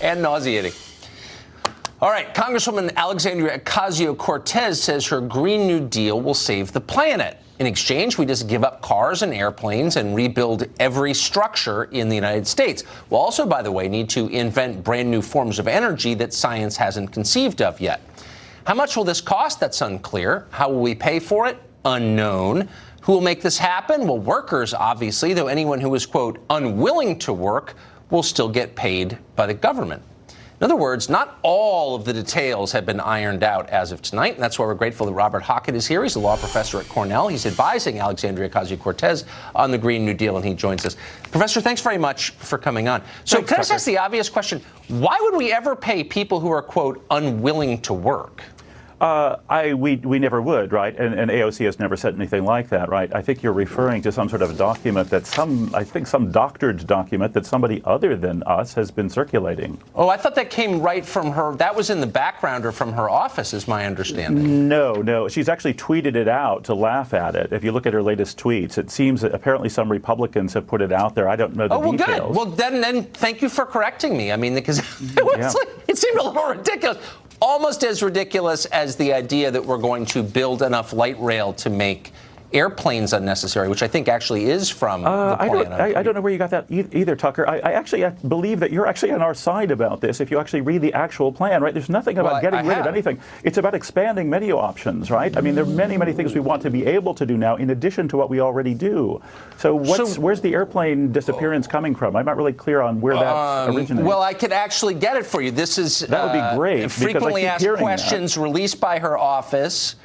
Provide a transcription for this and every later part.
and nauseating. All right, Congresswoman Alexandria Ocasio-Cortez says her Green New Deal will save the planet. In exchange, we just give up cars and airplanes and rebuild every structure in the United States. We'll also, by the way, need to invent brand new forms of energy that science hasn't conceived of yet. How much will this cost? That's unclear. How will we pay for it? Unknown. Who will make this happen? Well, workers, obviously, though anyone who is, quote, unwilling to work will still get paid by the government. In other words, not all of the details have been ironed out as of tonight, and that's why we're grateful that Robert Hockett is here. He's a law professor at Cornell. He's advising Alexandria Ocasio-Cortez on the Green New Deal, and he joins us. Professor, thanks very much for coming on. So can I just ask the obvious question? Why would we ever pay people who are, quote, unwilling to work? We never would, right? And AOC has never said anything like that, right? I think you're referring to some sort of document that some doctored document that somebody other than us has been circulating. Oh, I thought that came right from her. That was in the background or from her office, is my understanding. No. She's actually tweeted it out to laugh at it. If you look at her latest tweets, it seems that apparently some Republicans have put it out there. I don't know the details. Good. Well, then thank you for correcting me. I mean, because it seemed a little ridiculous. Almost as ridiculous as the idea that we're going to build enough light rail to make airplanes unnecessary, which I think actually is from the plan. I don't know where you got that either, Tucker. I actually believe that you're actually on our side about this if you actually read the actual plan, right? There's nothing about getting rid of anything. It's about expanding menu options, right? I mean, there are many, many things we want to be able to do now in addition to what we already do. So where's the airplane disappearance coming from? I'm not really clear on where that originates. Well, I could actually get it for you. This is that would be great. Frequently asked questions released by her office.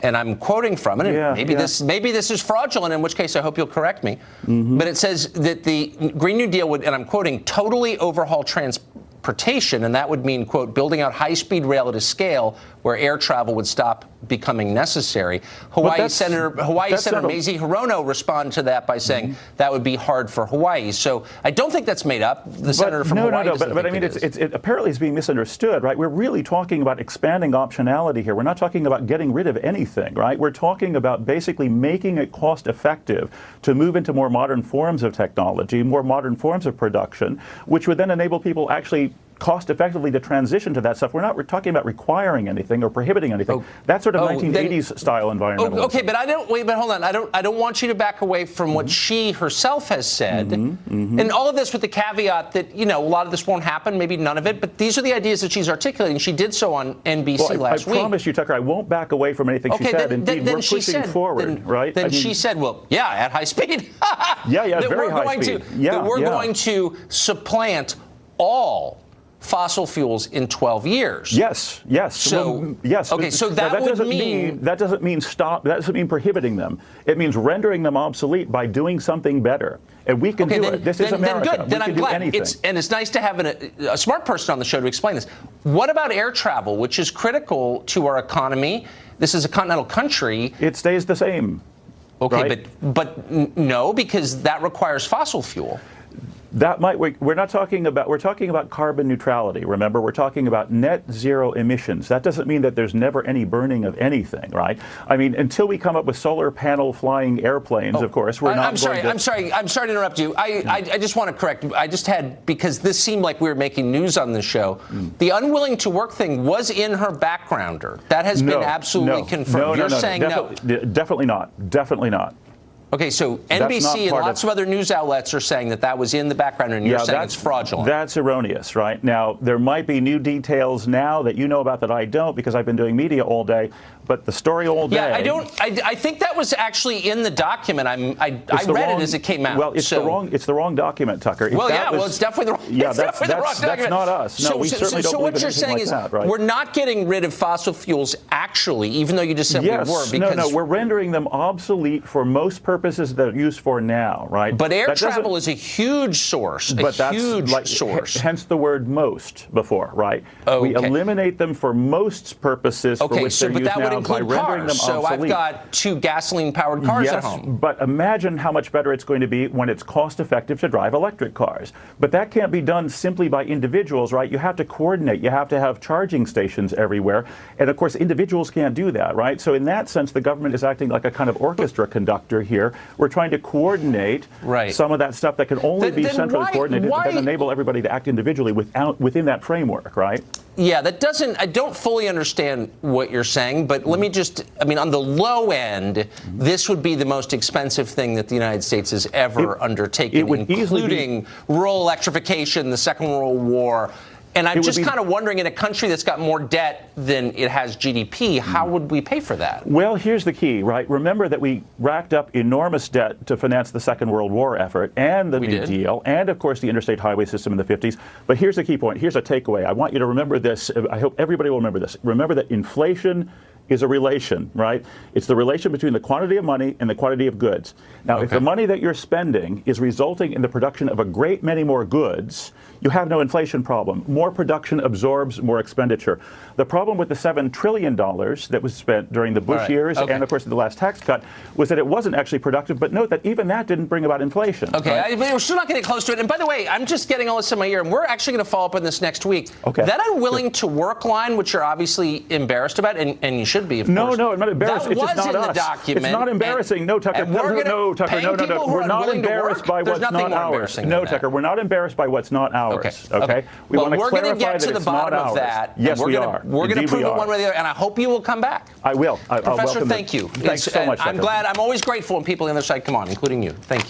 And I'm quoting from it. Maybe this is fraudulent, in which case I hope you'll correct me. But it says that the Green New Deal would, and I'm quoting, totally overhaul transportation, and that would mean, quote, building out high-speed rail at a scale where air travel would stop becoming necessary. Hawaii Senator Mazie Hirono responded to that by saying that would be hard for Hawaii. So I don't think that's made up. The senator from Hawaii doesn't but I mean, it apparently is being misunderstood, right? We're really talking about expanding optionality here. We're not talking about getting rid of anything, right? We're talking about basically making it cost-effective to move into more modern forms of technology, more modern forms of production, which would then enable people actually cost effectively to transition to that stuff. We're talking about requiring anything or prohibiting anything. That's sort of 1980s style environmentalism. Okay, but hold on. I don't want you to back away from what she herself has said. And all of this with the caveat that, a lot of this won't happen, maybe none of it, but these are the ideas that she's articulating. She did so on NBC last week. I promise you, Tucker, I won't back away from anything she said. Indeed, we're pushing forward, right? Then she said, at high speed. Very high speed. That we're going to supplant all fossil fuels in 12 years. Yes. So, yes. Okay, so that doesn't mean prohibiting them. It means rendering them obsolete by doing something better. And we can do it. This is America. Then good. Then I'm glad. It's nice to have a smart person on the show to explain this. What about air travel, which is critical to our economy? This is a continental country. It stays the same. Okay, right? but no, because that requires fossil fuel. We're talking about carbon neutrality. Remember, we're talking about net zero emissions. That doesn't mean that there's never any burning of anything, right? I mean, until we come up with solar panel flying airplanes, of course, we're not I'm sorry to interrupt you. I just want to correct. Because this seemed like we were making news on this show. The unwilling to work thing was in her backgrounder. That has been absolutely confirmed. You're saying no. Definitely not. Definitely not. Okay, so NBC and lots of other news outlets are saying that was in the background, and you're saying it's fraudulent. That's erroneous, right? Now, there might be new details now that you know about that I don't, because I've been doing media all day. But the story all day. Yeah, I think that was actually in the document. I read it as it came out. Well, it's the wrong document, Tucker. It's definitely the wrong. Yeah, that's not us. No, we certainly don't believe what you're saying is we're not getting rid of fossil fuels, actually, even though you just said we were. No, we're rendering them obsolete for most purposes that are used for now, right? But air travel is a huge source. Hence the word most before, right? We eliminate them for most purposes for which they're used now by rendering them obsolete. So I've got 2 gasoline-powered cars at home. But imagine how much better it's going to be when it's cost-effective to drive electric cars. But that can't be done simply by individuals, right? You have to coordinate. You have to have charging stations everywhere. And, of course, individuals can't do that, right? So in that sense, the government is acting like a kind of orchestra conductor here. here. We're trying to coordinate some of that stuff that can only be centrally coordinated and then enable everybody to act individually within that framework, right? Yeah, I don't fully understand what you're saying, but let me on the low end, this would be the most expensive thing that the United States has ever undertaken, including rural electrification, the Second World War. And I'm just kind of wondering, in a country that's got more debt than it has GDP, how would we pay for that? Well, here's the key, right? Remember that we racked up enormous debt to finance the Second World War effort and the New Deal and, of course, the interstate highway system in the 50s. But here's the key point. Here's a takeaway. I want you to remember this. I hope everybody will remember this. Remember that inflation is a relation, right? It's the relation between the quantity of money and the quantity of goods. Now, if the money that you're spending is resulting in the production of a great many more goods, you have no inflation problem. More production absorbs more expenditure. The problem with the $7 trillion that was spent during the Bush years and, of course, the last tax cut was that it wasn't actually productive. But note that even that didn't bring about inflation. Okay, we're still not getting close to it. And by the way, I'm just getting all this in my ear, and we're actually going to follow up on this next week. Okay. That unwilling to work line, which you're obviously embarrassed about, and you should be, of course. No, I'm not embarrassed. That it's was just not in the us. document. It's not embarrassing. No, Tucker. No, Tucker. No. We're not embarrassed by what's not ours. No, Tucker. We're not embarrassed by what's not ours. Okay. We want to clarify that it's not ours. We're going to get to the bottom of that. Yes, we are. We're going to prove it one way or the other, and I hope you will come back. I will. Professor, thank you. Thanks so much, Tucker. I'm always grateful when people on the other side come on, including you. Thank you.